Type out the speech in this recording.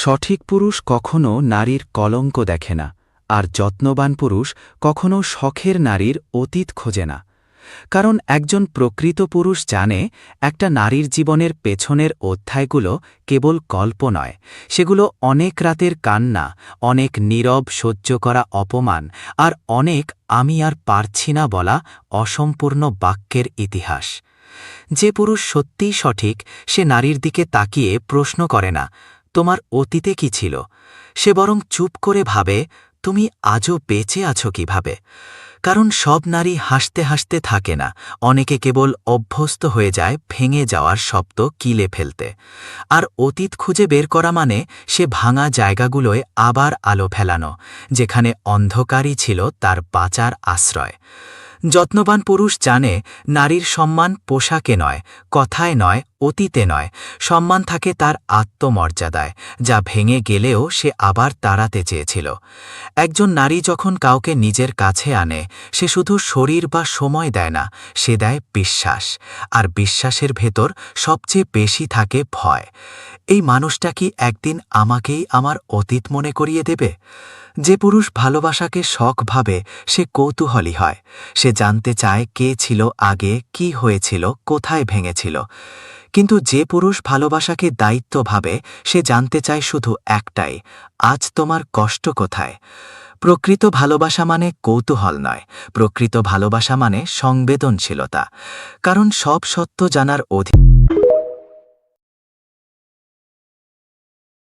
সঠিক পুরুষ কখনো নারীর কলঙ্ক দেখে না, আর যত্নবান পুরুষ কখনো শখের নারীর অতীত খোঁজে না। কারণ একজন প্রকৃত পুরুষ জানে একটা নারীর জীবনের পেছনের অধ্যায়গুলো কেবল গল্প নয়, সেগুলো অনেক রাতের কান্না, অনেক নীরব সহ্য করা অপমান, আর অনেক আমি আর পারছি না বলা অসম্পূর্ণ বাক্যের ইতিহাস। যে পুরুষ সত্যিই সঠিক, সে নারীর দিকে তাকিয়ে প্রশ্ন করে না তোমার অতীতে কি ছিল, সে বরং চুপ করে ভাবে তুমি আজও বেঁচে আছো কিভাবে। কারণ সব নারী হাসতে হাসতে থাকে না, অনেকে কেবল অভ্যস্ত হয়ে যায় ভেঙে যাওয়ার শব্দ কিলে ফেলতে। আর অতীত খুঁজে বের করা মানে সে ভাঙা জায়গাগুলোয় আবার আলো ফেলানো, যেখানে অন্ধকারই ছিল তার বাঁচার আশ্রয়। যত্নবান পুরুষ জানে নারীর সম্মান পোশাকে নয়, কথায় নয়, অতীতে নয়, সম্মান থাকে তার আত্মমর্যাদায়, যা ভেঙে গেলেও সে আবার তাড়াতে চেয়েছিল। একজন নারী যখন কাউকে নিজের কাছে আনে, সে শুধু শরীর বা সময় দেয় না, সে দেয় বিশ্বাস। আর বিশ্বাসের ভেতর সবচেয়ে বেশি থাকে ভয়। এই মানুষটা কি একদিন আমাকেই আমার অতীত মনে করিয়ে দেবে? যে পুরুষ ভালোবাসাকে শখ ভাবে, সে কৌতূহলী হয়। সে জানতে চায় কে ছিল আগে, কি হয়েছিল, কোথায় ভেঙেছিল। কিন্তু যে পুরুষ ভালোবাসাকে দায়িত্ব ভাবে, সে জানতে চায় শুধু একটাই, আজ তোমার কষ্ট কোথায়। প্রকৃত ভালোবাসা মানে কৌতূহল নয়, প্রকৃত ভালোবাসা মানে সংবেদনশীলতা। কারণ সব সত্য জানার অধিকার